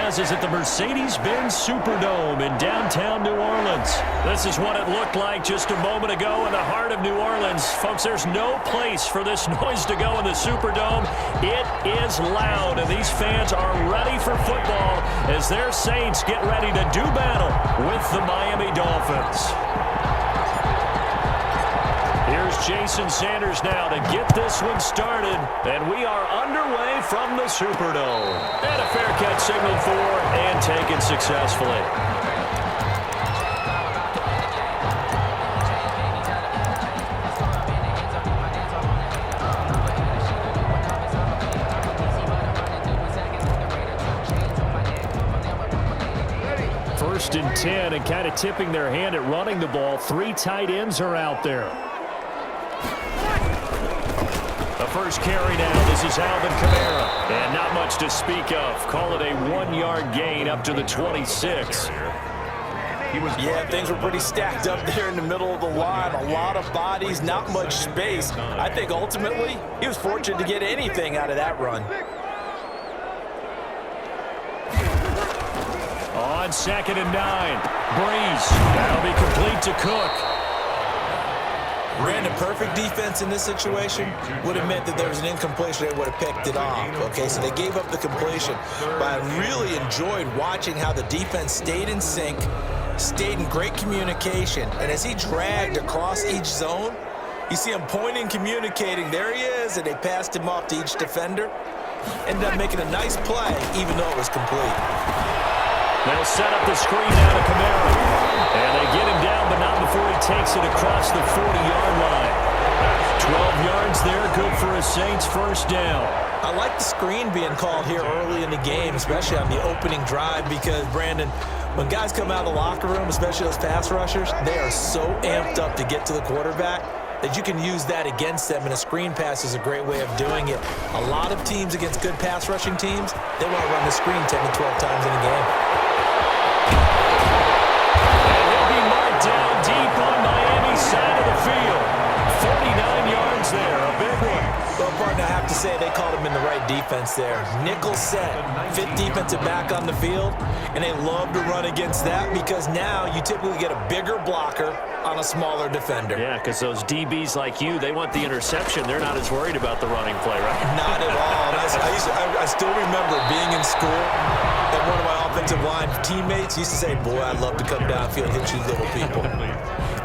us is at the Mercedes-Benz Superdome in downtown New Orleans. This is what it looked like just a moment ago in the heart of New Orleans. Folks, there's no place for this noise to go in the Superdome. It is loud, and these fans are ready for football as their Saints get ready to do battle with the Miami Dolphins. Here's Jason Sanders now to get this one started, and we are underway from the Superdome. And a fair catch signaled for and taken successfully. First and 10, and kind of tipping their hand at running the ball. 3 tight ends are out there. The first carry now, this is Alvin Kamara. And not much to speak of. Call it a 1-yard gain up to the 26. Yeah, things were pretty stacked up there in the middle of the line. A lot of bodies, not much space. I think ultimately he was fortunate to get anything out of that run. On 2nd and 9, Breeze. That'll be complete to Cook. Brandon, perfect defense in this situation would have meant that there was an incompletion. They would have picked it off. Okay, so they gave up the completion. But I really enjoyed watching how the defense stayed in sync, stayed in great communication. And as he dragged across each zone, you see him pointing, communicating. There he is, and they passed him off to each defender. Ended up making a nice play, even though it was complete. They'll set up the screen now to Kamara. And they get him down, but not before he takes it across the 40-yard line. 12 yards there, good for a Saints first down. I like the screen being called here early in the game, especially on the opening drive, because, Brandon, when guys come out of the locker room, especially those pass rushers, they are so amped up to get to the quarterback that you can use that against them, and a screen pass is a great way of doing it. A lot of teams against good pass rushing teams, they want to run the screen 10 to 12 times in a game. Down deep on Miami's side of the field. 49 yards there, a big one. Well, partner, I have to say they called him in the right defense there. Nickel set, fit defensive back on the field, and they love to run against that because now you typically get a bigger blocker on a smaller defender. Yeah, because those DBs like you, they want the interception. They're not as worried about the running play, right? Not at all. I still remember being in school, and one of my offensive line teammates used to say, boy, I'd love to come downfield and hit you little people.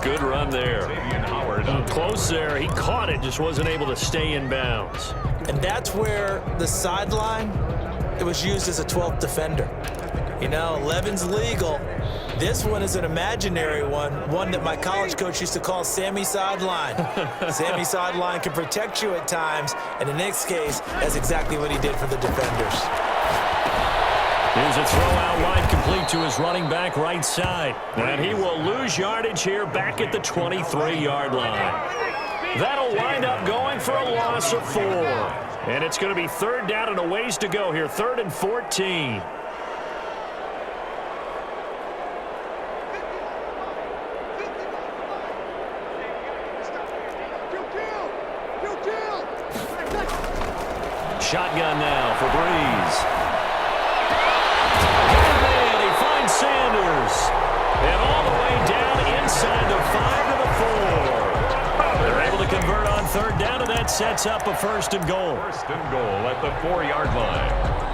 Good run there. Close there. He caught it, just wasn't able to stay in bounds. And that's where the sideline, it was used as a 12th defender. You know, 11's legal. This one is an imaginary one that my college coach used to call Sammy Sideline. Sammy Sideline can protect you at times, and in this case, that's exactly what he did for the defenders. Here's a throw out wide complete to his running back right side. And he will lose yardage here back at the 23-yard line. That'll wind up going for a loss of 4. And it's going to be 3rd down and a ways to go here. 3rd and 14. Shotgun now for Breeze. Sanders. And all the way down inside the 5 to the 4. They're able to convert on 3rd down, and that sets up a 1st and goal. 1st and goal at the 4-yard line.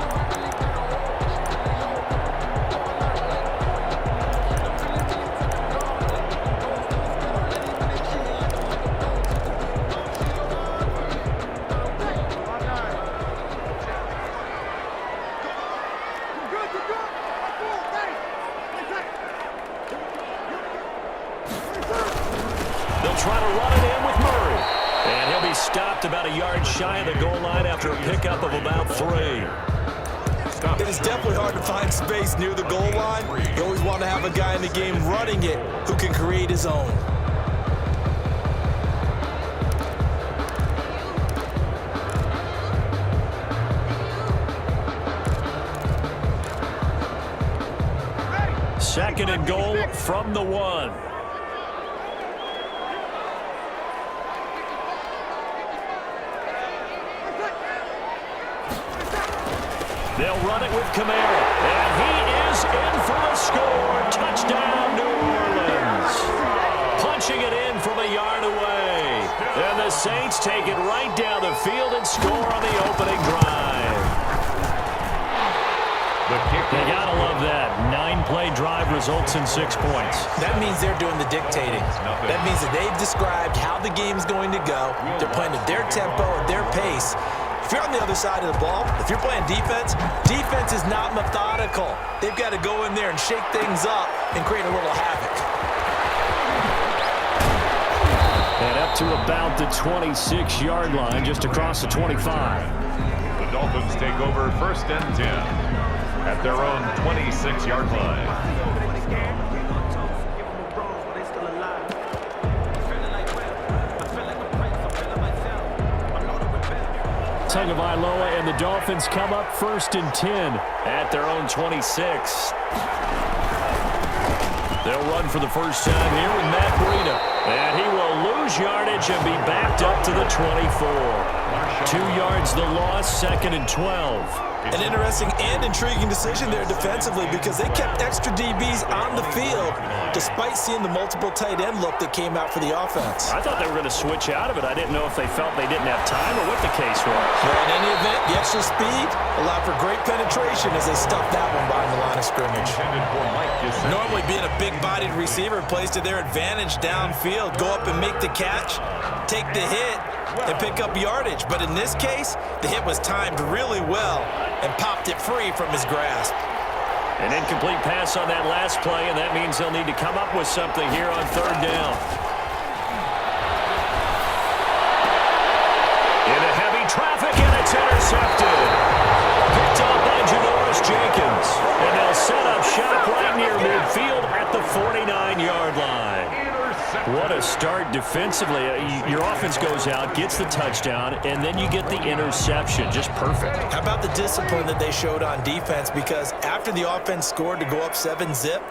Try to run it in with Murray. And he'll be stopped about a yard shy of the goal line after a pickup of about 3. It is definitely hard to find space near the goal line. You always want to have a guy in the game running it who can create his own. Second and goal from the 1. They'll run it with Kamara. And he Saints take it right down the field and score on the opening drive. You gotta love that. 9-play drive results in 6 points. That means they're doing the dictating. That means that they've described how the game's going to go. They're playing at their tempo, at their pace. If you're on the other side of the ball, if you're playing defense, defense is not methodical. They've got to go in there and shake things up and create a little havoc. And up to about the 26-yard line, just across the 25. The Dolphins take over 1st and 10 at their own 26-yard line. Tagovailoa and the Dolphins come up 1st and 10 at their own 26. They'll run for the first time here with Matt Breida. And he will lose yardage and be backed up to the 24. 2 yards the loss, 2nd and 12. An interesting and intriguing decision there defensively because they kept extra DBs on the field despite seeing the multiple tight end look that came out for the offense. I thought they were going to switch out of it. I didn't know if they felt they didn't have time or what the case was. Well, in any event, the extra speed allowed for great penetration as they stuffed that one behind the line of scrimmage. Normally being a big-bodied receiver plays to their advantage downfield. Go up and make the catch, take the hit, and pick up yardage. But in this case, the hit was timed really well and popped it free from his grasp. An incomplete pass on that last play, and that means they'll need to come up with something here on 3rd down. Into heavy traffic, and it's intercepted. Picked off by Janoris Jenkins. And they'll set up shop right near midfield at the 49-yard line. What a start defensively. Your offense goes out, gets the touchdown, and then you get the interception. Just perfect. How about the discipline that they showed on defense? Because after the offense scored to go up 7-zip,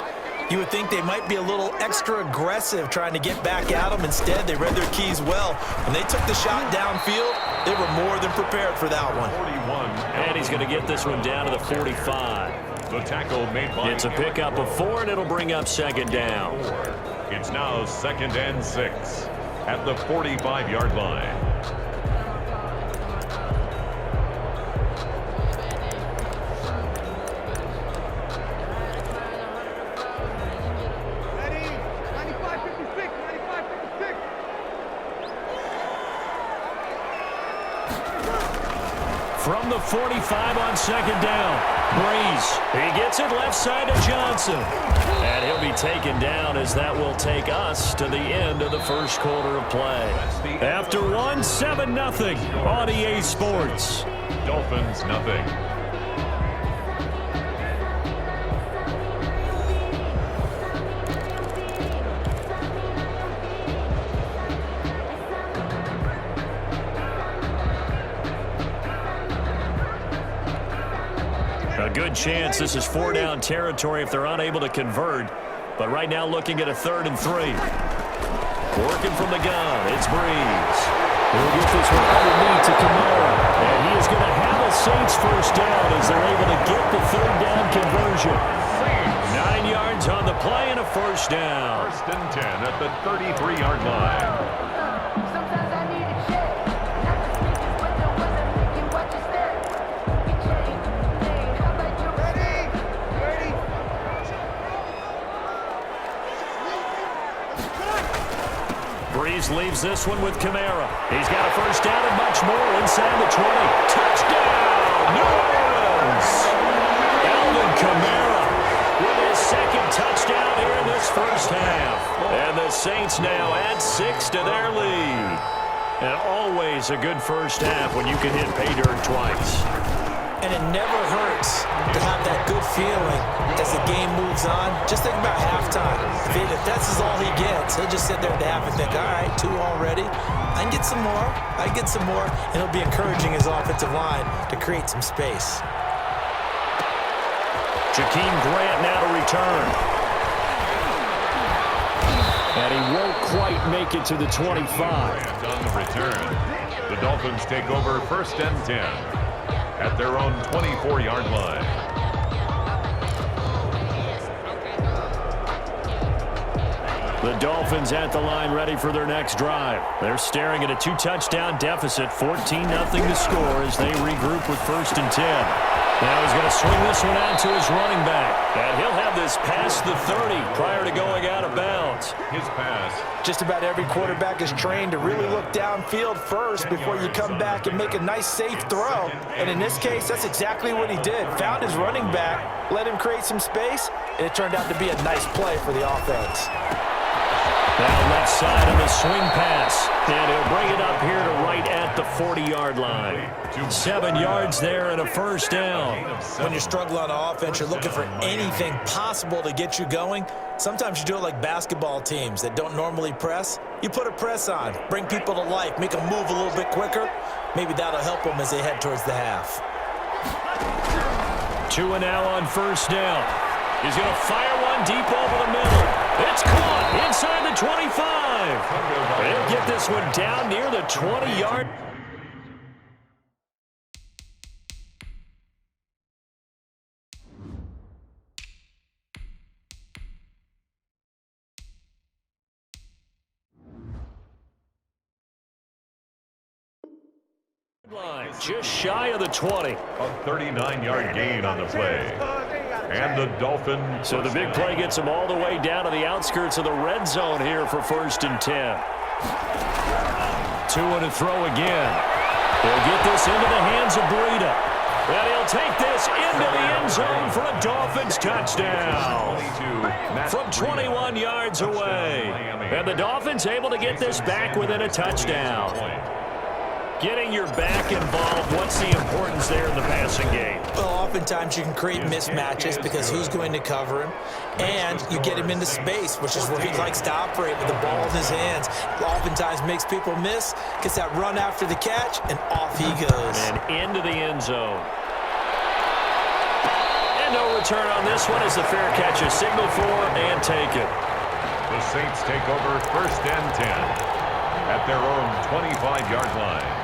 you would think they might be a little extra aggressive trying to get back at them. Instead, they read their keys well. When they took the shot downfield, they were more than prepared for that one. And he's going to get this one down to the 45. The tackle made by It's a pickup of 4, and it'll bring up 2nd down. It's now 2nd and 6 at the 45-yard line. From the 45 on 2nd down. Breeze. He gets it left side to Johnson. And he'll be taken down as that will take us to the end of the 1st quarter of play. After 1, 7-0 on EA Sports. Dolphins nothing. A good chance this is 4-down territory if they're unable to convert. But right now looking at a 3rd and 3. Working from the gun, it's Breeze. He'll get this one underneath to Kamara. And he is going to have a Saints first down as they're able to get the 3rd down conversion. 9 yards on the play and a first down. 1st and 10 at the 33-yard line. Breeze leaves this one with Kamara. He's got a first down and much more inside the 20. Touchdown, New Orleans! Alvin Kamara with his 2nd touchdown here in this first half. And the Saints now add 6 to their lead. And always a good first half when you can hit pay dirt twice. And it never hurts to have that good feeling as the game moves on. Just think about halftime. If that's all he gets, he'll just sit there at the half and think, all right, 2 already. I can get some more. I can get some more. And he'll be encouraging his offensive line to create some space. Jakeem Grant now to return. And he won't quite make it to the 25. On the return, the Dolphins take over 1st and 10 at their own 24-yard line. The Dolphins at the line ready for their next drive. They're staring at a 2-touchdown deficit, 14-0 to score as they regroup with 1st and 10. Now he's going to swing this one out to his running back. And he'll have this past the 30 prior to going out of bounds. His pass. Just about every quarterback is trained to really look downfield first before you come back and make a nice, safe throw. And in this case, that's exactly what he did. Found his running back, let him create some space, and it turned out to be a nice play for the offense. Now left side on the swing pass. And he'll bring it up here to right at the 40-yard line. 7 yards there and a 1st down. When you're struggling on offense, you're looking for anything possible to get you going. Sometimes you do it like basketball teams that don't normally press. You put a press on, bring people to life, make them move a little bit quicker. Maybe that'll help them as they head towards the half. 2 and now on 1st down. He's going to fire one deep over the middle. It's caught inside the 25. They'll get this one down near the 20-yard. Line just shy of the 20. A 39-yard gain on the play. And the Dolphins. So the big play gets them all the way down to the outskirts of the red zone here for 1st and 10. 2 and a throw again. They'll get this into the hands of Breida. And he'll take this into the end zone for a Dolphins touchdown. From 21 yards away. And the Dolphins able to get this back within a touchdown. Getting your back involved, what's the importance there in the passing game? Well, oftentimes you can create mismatches because who's going to cover him, and you get him into space, which is where he likes to operate with the ball in his hands. Oftentimes makes people miss, gets that run after the catch, and off he goes. And into the end zone. And no return on this one as the fair catch is signaled for and taken. The Saints take over 1st and 10 at their own 25-yard line.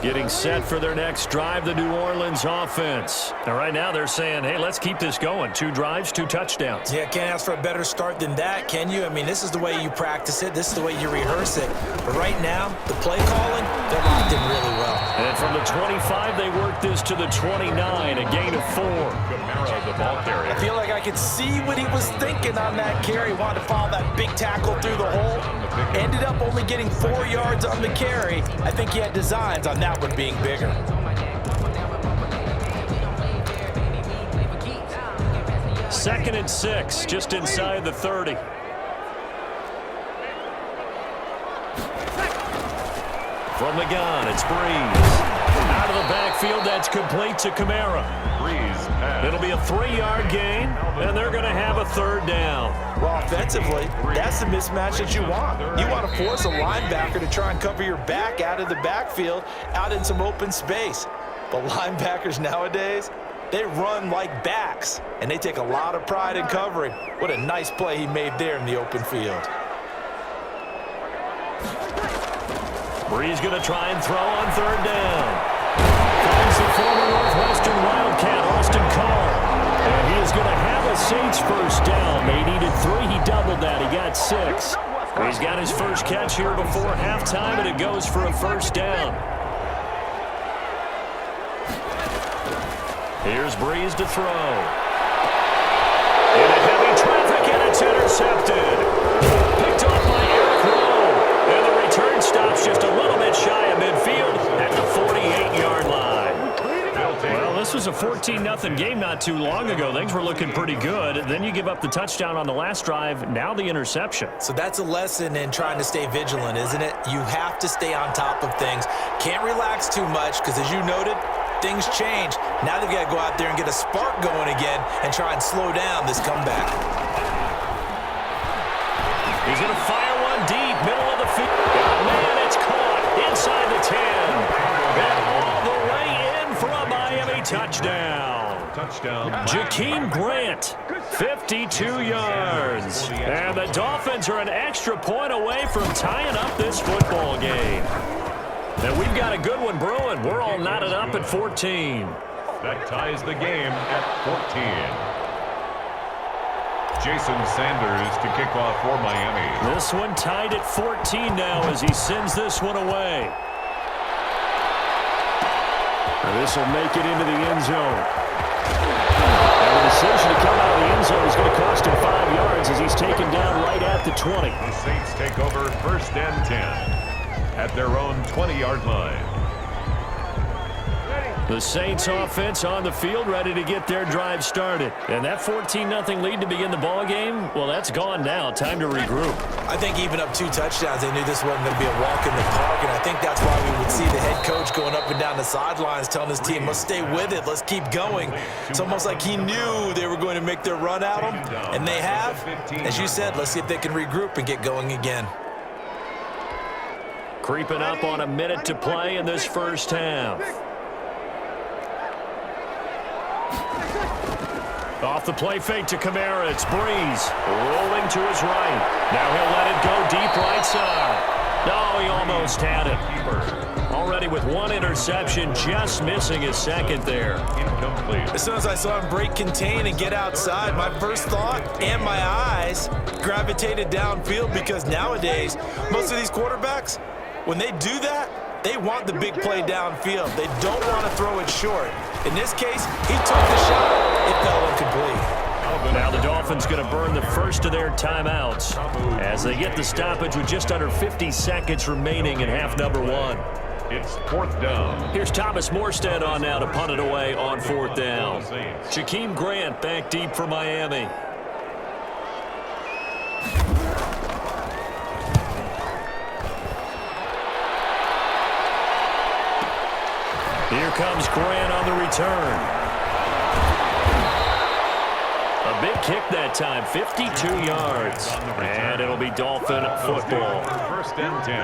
Getting set for their next drive, the New Orleans offense. And right now they're saying, hey, let's keep this going. 2 drives, 2 touchdowns. Yeah, can't ask for a better start than that, can you? I mean, this is the way you practice it. This is the way you rehearse it. But right now, the play calling, they're locked in really well. And from the 25, they work this to the 29, a gain of 4. Kamara, the ball carrier. I feel like I could see what he was thinking on that carry. Wanted to follow that big tackle through the hole. Ended up only getting 4 yards on the carry. I think he had designs on that one being bigger. Second and 6, just inside the 30. From the gun, it's Breeze. Out of the backfield, that's complete to Kamara. Breeze pass. It'll be a 3-yard gain, and they're going to have a 3rd down. Well, offensively, that's the mismatch that you want. You want to force a linebacker to try and cover your back out of the backfield, out in some open space. But linebackers nowadays, they run like backs, and they take a lot of pride in covering. What a nice play he made there in the open field. Breeze going to try and throw on 3rd down. Finds the former Northwestern Wildcat, Austin Carr. And he is going to have a Saints 1st down. They needed 3. He doubled that. He got 6. He's got his first catch here before halftime, and it goes for a 1st down. Here's Breeze to throw. Into heavy traffic, and it's intercepted. Picked off by Eric Rowe. And the return stops just a little bit shy of midfield at the 48-yard line. Well, this was a 14-0 game not too long ago. Things were looking pretty good. Then you give up the touchdown on the last drive. Now the interception. So that's a lesson in trying to stay vigilant, isn't it? You have to stay on top of things. Can't relax too much because, as you noted, things change. Now they've got to go out there and get a spark going again and try and slow down this comeback. He's going to fire one deep, middle of the field. Man, it's caught inside the 10. And all the way in for a Miami touchdown. Jakeem Grant, 52 yards. And the Dolphins are an extra point away from tying up this football game. And we've got a good one brewing. We're all knotted up at 14. That ties the game at 14. Jason Sanders to kick off for Miami. This one tied at 14 now as he sends this one away. This will make it into the end zone. And the decision to come out of the end zone is going to cost him 5 yards as he's taken down right at the 20. The Saints take over 1st and 10 at their own 20-yard line. The Saints offense on the field ready to get their drive started. And that 14-0 lead to begin the ball game, well, that's gone now. Time to regroup. I think even up 2 touchdowns, they knew this wasn't going to be a walk in the park, and I think that's why we would see the head coach going up and down the sidelines telling his team, let's stay with it, let's keep going. It's almost like he knew they were going to make their run at him, and they have. As you said, let's see if they can regroup and get going again. Creeping up on a minute to play in this first half. Off the play fake to Kamara, it's Breeze. Rolling to his right. Now he'll let it go deep right side. No, he almost had it. Already with 1 interception, just missing his second there. Incomplete. As soon as I saw him break contain and get outside, my first thought and my eyes gravitated downfield, because nowadays, most of these quarterbacks, when they do that, they want the big play downfield. They don't want to throw it short. In this case, he took the shot. It fell incomplete. Now the Dolphins going to burn the first of their timeouts as they get the stoppage with just under 50 seconds remaining in half number 1. It's 4th down. Here's Thomas Morstead on now to punt it away on 4th down. Jakeem Grant back deep for Miami. Here comes Grant on the return. A big kick that time, 52 yards. And it'll be Dolphin football. 1st and 10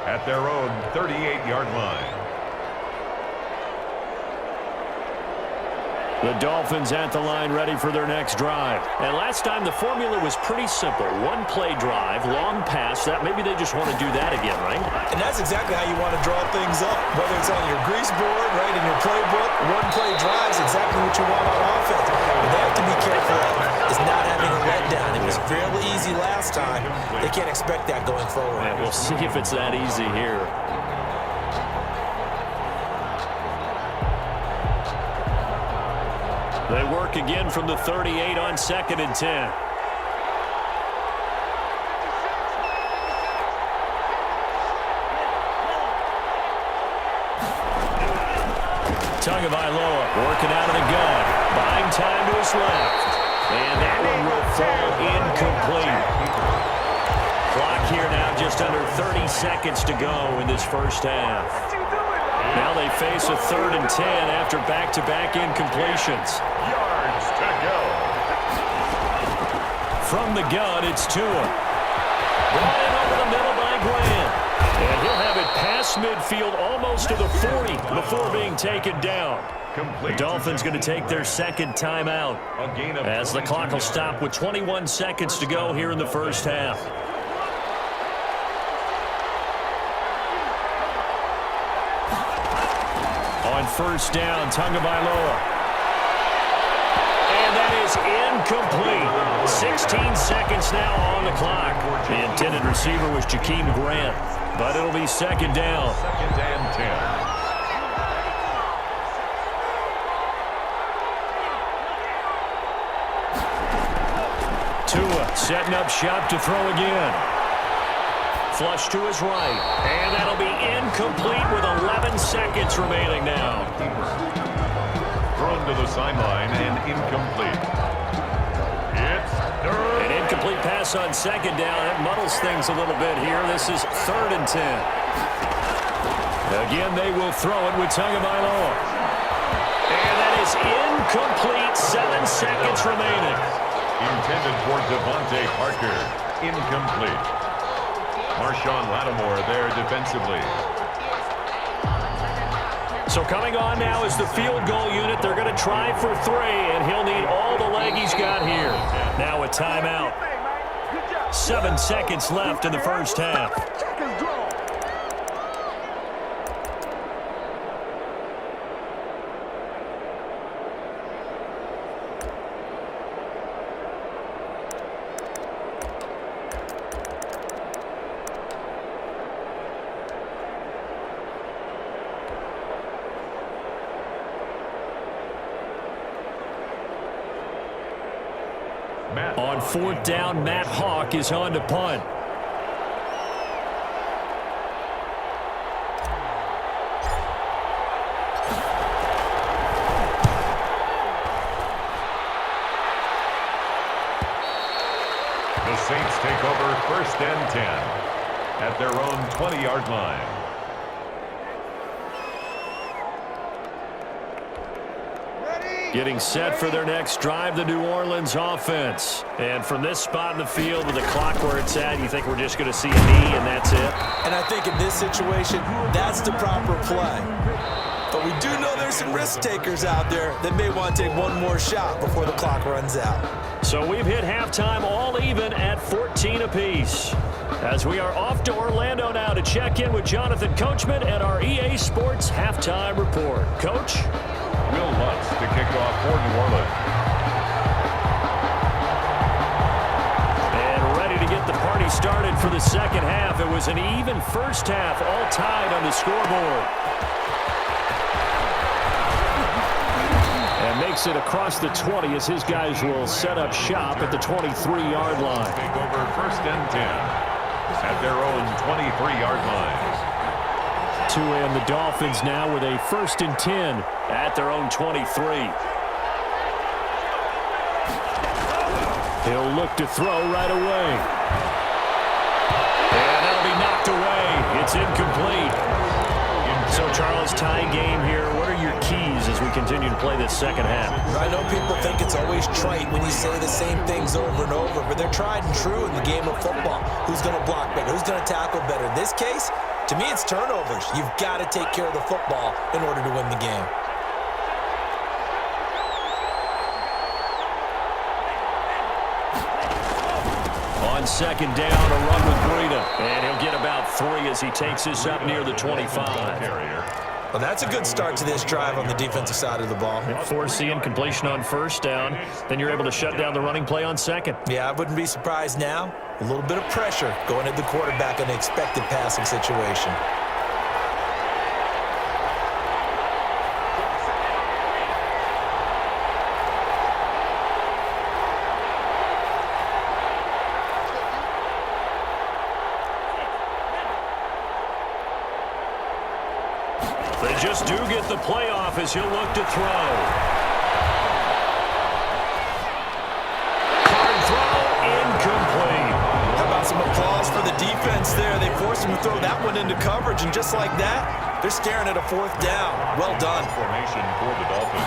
at their own 38-yard line. The Dolphins at the line ready for their next drive. And last time the formula was pretty simple. 1 play drive, long pass. That maybe they just want to do that again, right? And that's exactly how you want to draw things up. Whether it's on your grease board, right, in your playbook, 1 play drive is exactly what you want on offense. What they have to be careful of is not having a letdown. It was fairly easy last time. They can't expect that going forward. And we'll see if it's that easy here. They work again from the 38 on 2nd and 10. Tagovailoa working out of the gun. Buying time to his left. And that one will fall incomplete. Clock here now just under 30 seconds to go in this first half. Now they face a 3rd and 10 after back-to-back incompletions. Yards to go. From the gun, it's Tua. Brought in over the middle by Grant. And he'll have it past midfield almost to the 40 before being taken down. The Dolphins going to take their 2nd timeout as the clock will stop with 21 seconds to go here in the first half. On 1st down, Tagovailoa. And that is incomplete. 16 seconds now on the clock. The intended receiver was Jakeem Grant, but it'll be 2nd down. 2nd and 10. Tua setting up shop to throw again. Flush to his right. And that'll be incomplete with 11 seconds remaining now. Thrown to the sideline and incomplete. It's third. An incomplete pass on 2nd down. That muddles things a little bit here. This is 3rd and 10. Again, they will throw it with Tagovailoa. And that is incomplete. 7 seconds remaining. Intended for Devontae Parker. Incomplete. Marshawn Lattimore there defensively. So coming on now is the field goal unit. They're going to try for 3, and he'll need all the leg he's got here. Now a timeout. 7 seconds left in the first half. On fourth down, Matt Hawk is on to punt. The Saints take over first and 10 at their own 20-yard line. Getting set for their next drive, the New Orleans offense. And from this spot in the field with the clock where it's at, you think we're just going to see a knee and that's it? And I think in this situation, that's the proper play. But we do know there's some risk takers out there that may want to take one more shot before the clock runs out. So we've hit halftime all even at 14 apiece. As we are off to Orlando now to check in with Jonathan Coachman and our EA Sports Halftime Report. Coach? Will Lutz to kick off for New Orleans. And ready to get the party started for the second half. It was an even first half, all tied on the scoreboard. And makes it across the 20 as his guys will set up shop at the 23-yard line. Take over first and 10 at their own 23-yard line. And the Dolphins now with a first and 10 at their own 23. He'll look to throw right away. And that'll be knocked away. It's incomplete. So, Charles, tie game here. What are your keys as we continue to play this second half? I know people think it's always trite when you say the same things over and over, but they're tried and true in the game of football. Who's going to block better? Who's going to tackle better? In this case, to me, it's turnovers. You've got to take care of the football in order to win the game. On second down, a run with Breida. And he'll get about 3 as he takes this up near the 25. Well, that's a good start to this drive on the defensive side of the ball. Foreseeing completion on first down. Then you're able to shut down the running play on second. Yeah, I wouldn't be surprised now. A little bit of pressure going at the quarterback in an expected passing situation. They just do get the playoff as he'll look to throw. Hard throw, incomplete. How about some applause for the defense there? They forced him to throw that one into coverage, and just like that, they're staring at a fourth down. Well done. Formation for the Dolphins.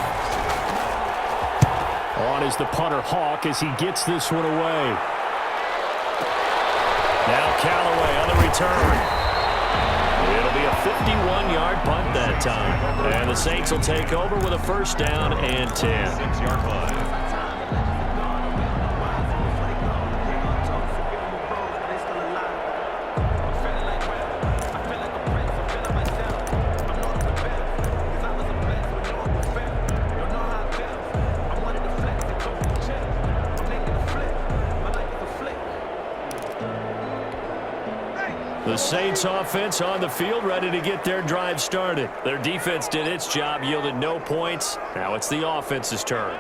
On is the punter Hawk as he gets this one away. Now Callaway on the return. It'll be a 51-yard punt that time. And the Saints will take over with a first down and 10. 6-yard line. The Saints offense on the field, ready to get their drive started. Their defense did its job, yielded no points. Now it's the offense's turn.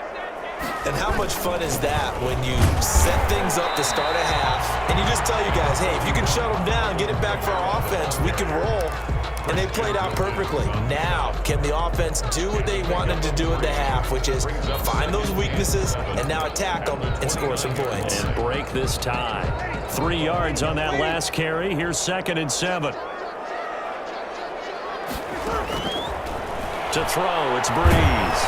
And how much fun is that when you set things up to start a half, and you just tell you guys, hey, if you can shut them down, get it back for our offense, we can roll. And they played out perfectly. Now, can the offense do what they wanted to do at the half, which is find those weaknesses and now attack them and score some points. And break this tie. 3 yards on that last carry. Here's 2nd and 7. To throw, it's Breeze.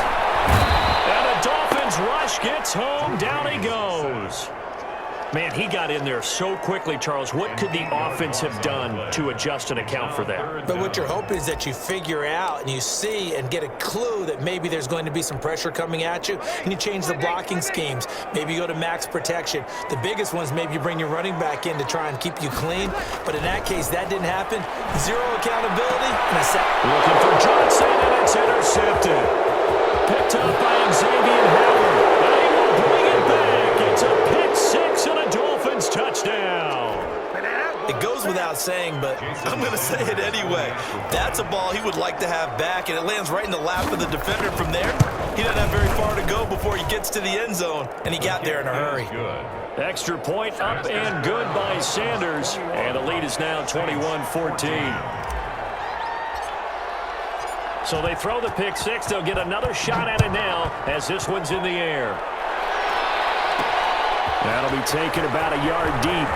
And the Dolphins rush gets home. Down he goes. Man, he got in there so quickly, Charles. What could the offense have done to adjust and account for that? But what you're hoping is that you figure out and you see and get a clue that maybe there's going to be some pressure coming at you, and you change the blocking schemes. Maybe you go to max protection. The biggest ones, maybe you bring your running back in to try and keep you clean. But in that case, that didn't happen. Zero accountability. And a sack. Looking for Johnson, and it's intercepted. Picked up by Xavier Howard. And he will bring it back. It's a pick six and a Dolphins touchdown. It goes without saying, but I'm going to say it anyway. That's a ball he would like to have back, and it lands right in the lap of the defender from there. He doesn't have very far to go before he gets to the end zone, and he got there in a hurry. Good. Extra point up and good by Sanders. And the lead is now 21-14. So they throw the pick six. They'll get another shot at it now as this one's in the air. That'll be taken about a yard deep.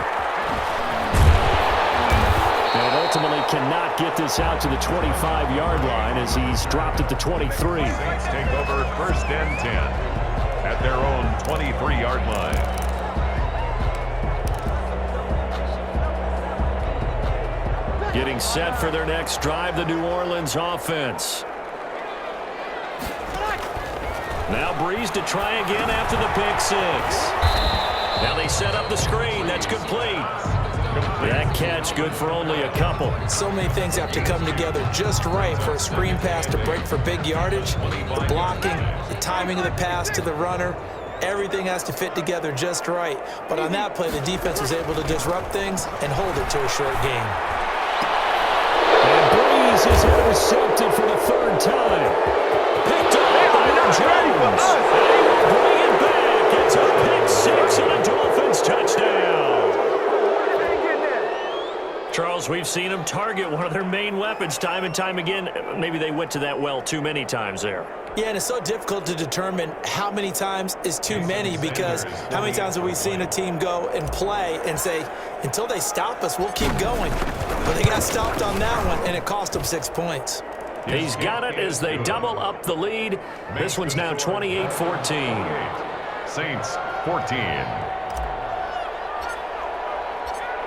And ultimately cannot get this out to the 25-yard line as he's dropped at the 23. Saints take over first and 10 at their own 23-yard line. Getting set for their next drive, the New Orleans offense. Now Breeze to try again after the pick six. Now they set up the screen. That's complete. That catch good for only a couple. So many things have to come together just right for a screen pass to break for big yardage. The blocking, the timing of the pass to the runner, everything has to fit together just right. But on that play, the defense was able to disrupt things and hold it to a short game. And Breeze is intercepted for the third time. Picked up by Jones. And he will bring it back. It's a pick six and a Dolphins touchdown. Charles, we've seen them target one of their main weapons time and time again. Maybe they went to that well too many times there. Yeah, and it's so difficult to determine how many times is too many, because how many times have we seen a team go and play and say, until they stop us, we'll keep going. But they got stopped on that one, and it cost them 6 points. He's got it as they double up the lead. This one's now 28-14. Saints 14.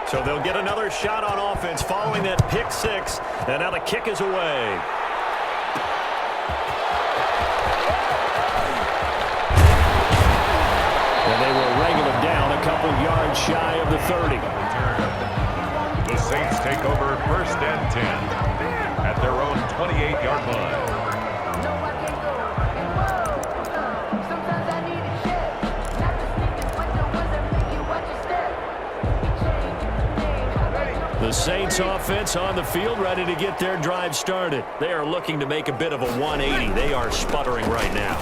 So they'll get another shot on offense following that pick six. And now the kick is away. And they will wrangle him down a couple yards shy of the 30. The Saints take over first and 10 at their own 28-yard line. The Saints offense on the field, ready to get their drive started. They are looking to make a bit of a 180. They are sputtering right now.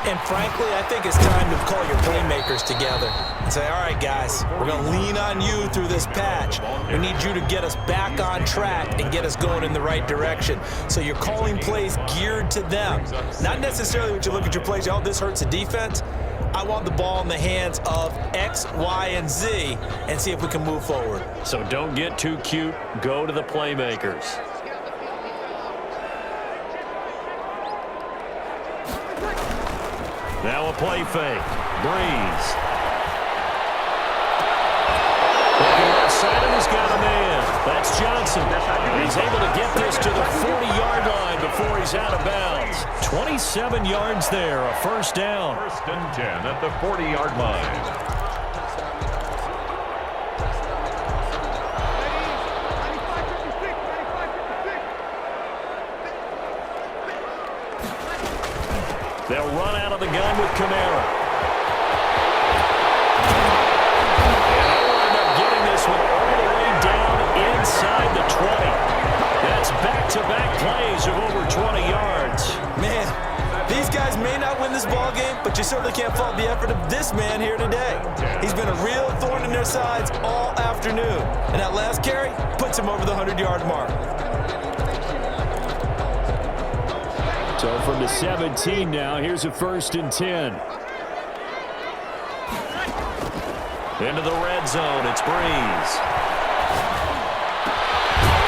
And frankly, I think it's time to call your playmakers together and say, all right, guys, we're going to lean on you through this patch. We need you to get us back on track and get us going in the right direction. So you're calling plays geared to them. Not necessarily when you look at your plays, oh, this hurts the defense. I want the ball in the hands of X, Y, and Z and see if we can move forward. So don't get too cute. Go to the playmakers. Now a play fake. Breeze. Looking left side, and he's got a man. That's Johnson. He's able to get this to the 40-yard line before he's out of bounds. 27 yards there, a first down. First and 10 at the 40-yard line. They'll run out of the gun with Kamara. And they'll end up getting this one all the way down inside the 20. That's back-to-back plays of over 20 yards. Man, these guys may not win this ball game, but you certainly can't fault the effort of this man here today. He's been a real thorn in their sides all afternoon. And that last carry puts him over the 100-yard mark. So from the 17 now, here's a first and 10. Into the red zone, it's Breeze.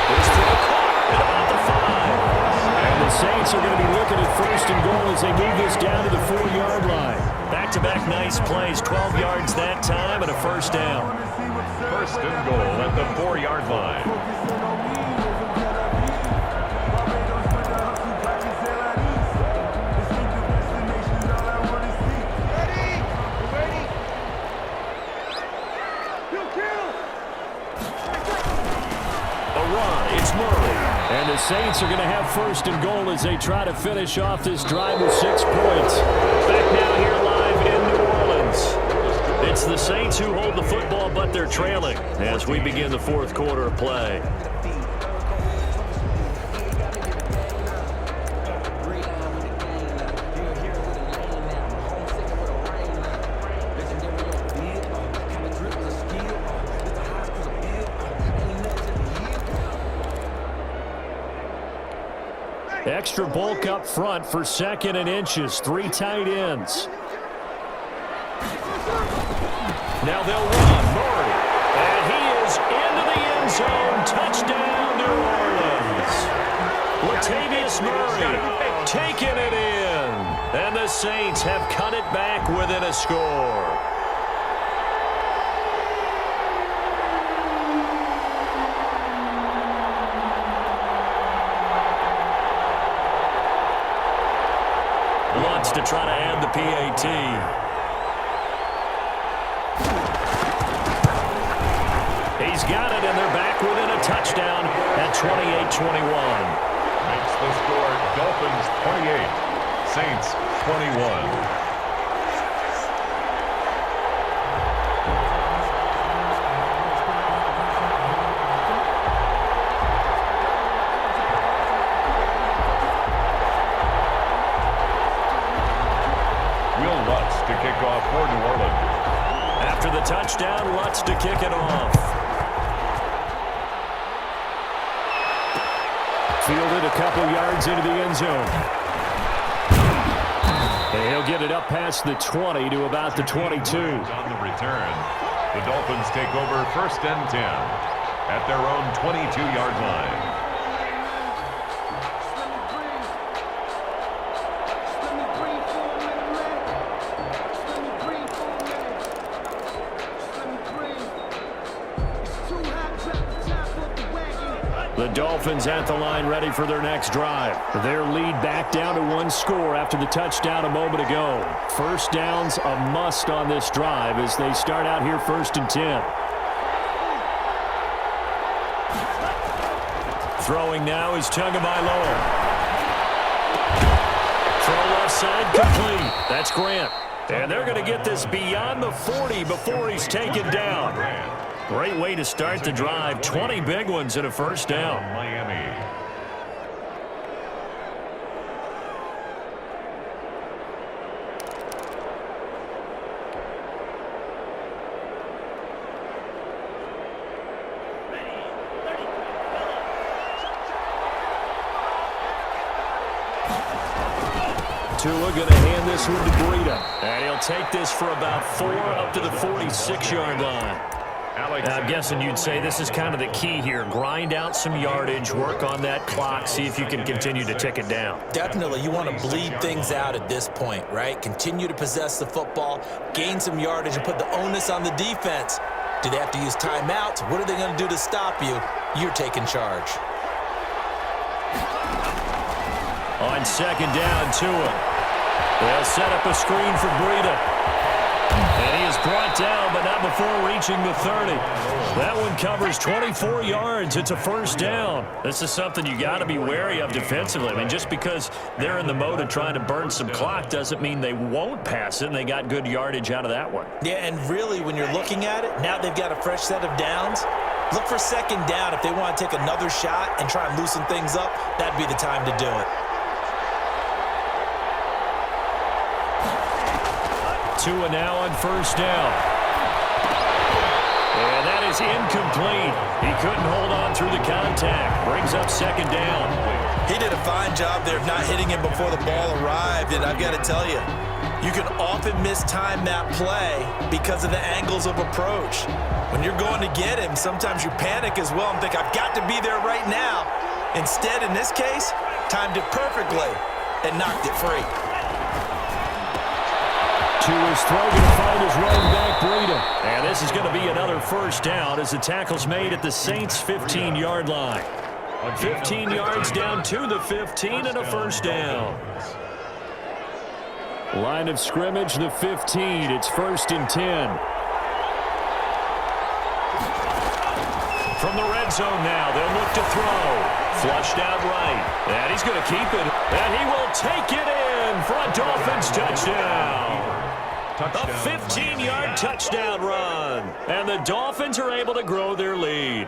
This throw caught at about the 5. And the Saints are going to be looking at first and goal as they move this down to the 4-yard line. Back-to-back nice plays, 12 yards that time and a first down. First and goal at the 4-yard line. And the Saints are going to have first and goal as they try to finish off this drive with 6 points. Back now here live in New Orleans. It's the Saints who hold the football, but they're trailing as we begin the fourth quarter of play. Extra bulk up front for 2nd and inches. 3 tight ends. Now they'll run. Murray. And he is into the end zone. Touchdown, New Orleans. Latavius Murray taking it in. And the Saints have cut it back within a score. Wants to try to add the PAT. He's got it, and they're back within a touchdown at 28-21. Makes the score Dolphins 28, Saints 21. To kick off for New Orleans. After the touchdown, Lutz to kick it off. Fielded a couple yards into the end zone. And he'll get it up past the 20 to about the 22. On the return, the Dolphins take over 1st and 10 at their own 22-yard line. The Dolphins at the line ready for their next drive. Their lead back down to 1 score after the touchdown a moment ago. 1st downs a must on this drive as they start out here 1st and 10. Throwing now is Tagovailoa. Throw left side complete. That's Grant. And they're going to get this beyond the 40 before he's taken down. Great way to start the drive. 20 big ones and a 1st down. Miami. Tua going to hand this one to Breida. And he'll take this for about 4 up to the 46-yard line. I'm guessing you'd say this is kind of the key here. Grind out some yardage, work on that clock, see if you can continue to tick it down. Definitely. You want to bleed things out at this point, right? Continue to possess the football, gain some yardage, and put the onus on the defense. Do they have to use timeouts? What are they going to do to stop you? You're taking charge. On 2nd down, Tua. They'll set up a screen for Breida. And he is brought down, but not before reaching the 30. That one covers 24 yards. It's a 1st down. This is something you got to be wary of defensively. I mean, just because they're in the mode of trying to burn some clock doesn't mean they won't pass it, and they got good yardage out of that one. Yeah, and really, when you're looking at it, now they've got a fresh set of downs. Look for 2nd down. If they want to take another shot and try and loosen things up, that'd be the time to do it. Tua now on 1st down. And that is incomplete. He couldn't hold on through the contact. Brings up 2nd down. He did a fine job there of not hitting him before the ball arrived, and I've got to tell you, you can often mistime that play because of the angles of approach. When you're going to get him, sometimes you panic as well and think, I've got to be there right now. Instead, in this case, timed it perfectly and knocked it free. Tua's throw going to find his running back, Breida. And this is going to be another 1st down as the tackle's made at the Saints' 15-yard line. 15 yards down to the 15 and a 1st down. Line of scrimmage, the 15. It's 1st and 10. From the red zone now, they'll look to throw. Flushed out right. And he's going to keep it. And he will take it in for a Dolphins touchdown. A 15-yard touchdown run. And the Dolphins are able to grow their lead.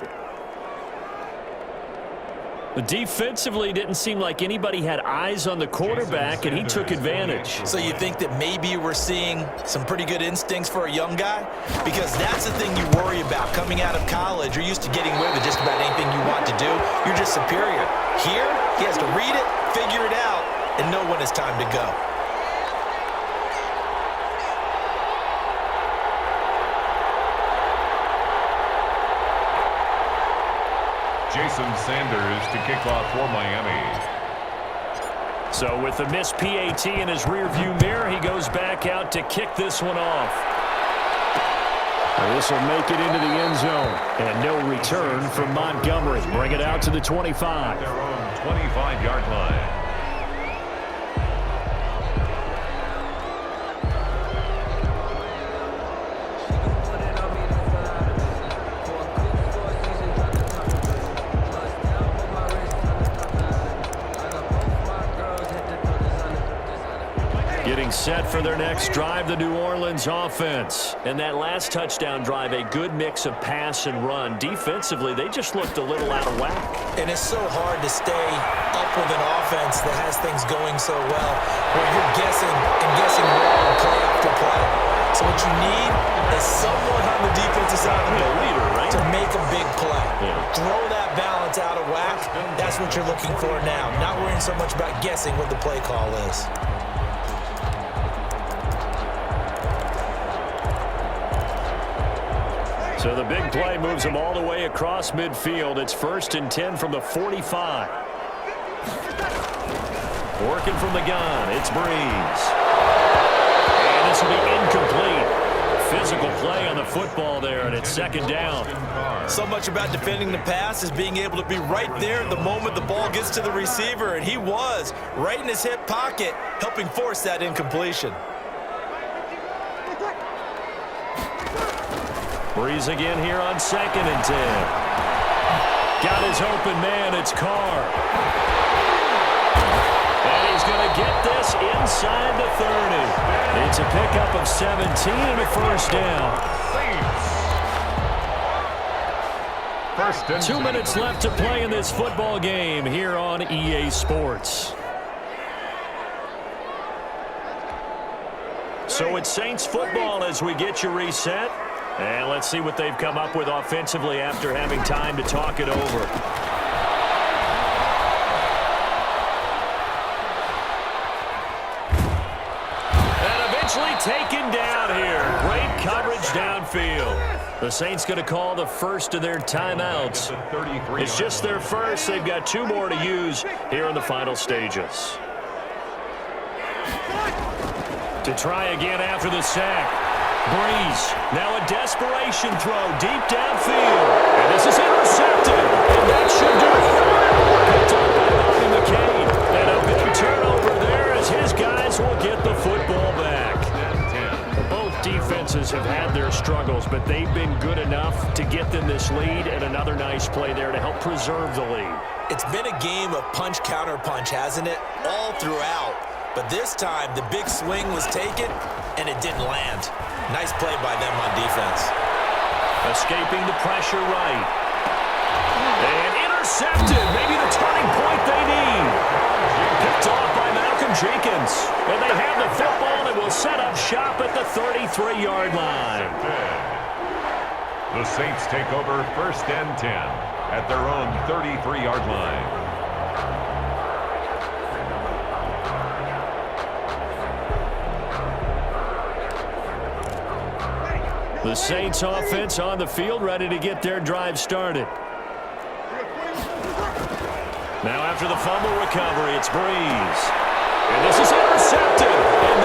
But defensively, didn't seem like anybody had eyes on the quarterback, and he took advantage. So you think that maybe we're seeing some pretty good instincts for a young guy? Because that's the thing you worry about coming out of college. You're used to getting away with just about anything you want to to do. You're just superior. Here, he has to read it, figure it out, and know when it's time to go. Jason Sanders to kick off for Miami. So with the missed PAT in his rearview mirror, he goes back out to kick this one off. This will make it into the end zone. And no return from Montgomery. Bring it out to the 25. Their own 25-yard line. Getting set for their next drive, the New Orleans offense. And that last touchdown drive, a good mix of pass and run. Defensively, they just looked a little out of whack. And it's so hard to stay up with an offense that has things going so well, where you're guessing and guessing wrong play after play. So what you need is someone on the defensive side of the ball leader, right? to make a big play. Yeah. Throw that balance out of whack. That's what you're looking for now. Not worrying so much about guessing what the play call is. So the big play moves them all the way across midfield. It's 1st and 10 from the 45. Working from the gun, it's Breeze. And this will be incomplete. Physical play on the football there, and it's 2nd down. So much about defending the pass is being able to be right there the moment the ball gets to the receiver, and he was right in his hip pocket, helping force that incompletion. Breeze again here on 2nd and 10. Got his open man, it's Carr. And he's going to get this inside the 30. It's a pickup of 17 and a 1st down. First and 2 minutes left to play in this football game here on EA Sports. So it's Saints football as we get you reset. And let's see what they've come up with offensively after having time to talk it over. And eventually taken down here. Great coverage downfield. The Saints going to call the first of their timeouts. It's just their first. They've got 2 more to use here in the final stages. To try again after the sack. Breeze, now a desperation throw deep downfield. And this is intercepted. And that should do it. Picked up by Bobby McCain. And a big turnover there as his guys will get the football back. Both defenses have had their struggles, but they've been good enough to get them this lead, and another nice play there to help preserve the lead. It's been a game of punch-counter-punch, hasn't it? All throughout. But this time, the big swing was taken, and it didn't land. Nice play by them on defense. Escaping the pressure right. And intercepted. Maybe the turning point they need. Picked off by Malcolm Jenkins. And they have the football and will set up shop at the 33-yard line. The Saints take over 1st and 10 at their own 33-yard line. The Saints offense on the field, ready to get their drive started. Now after the fumble recovery, it's Breeze. And this is intercepted. And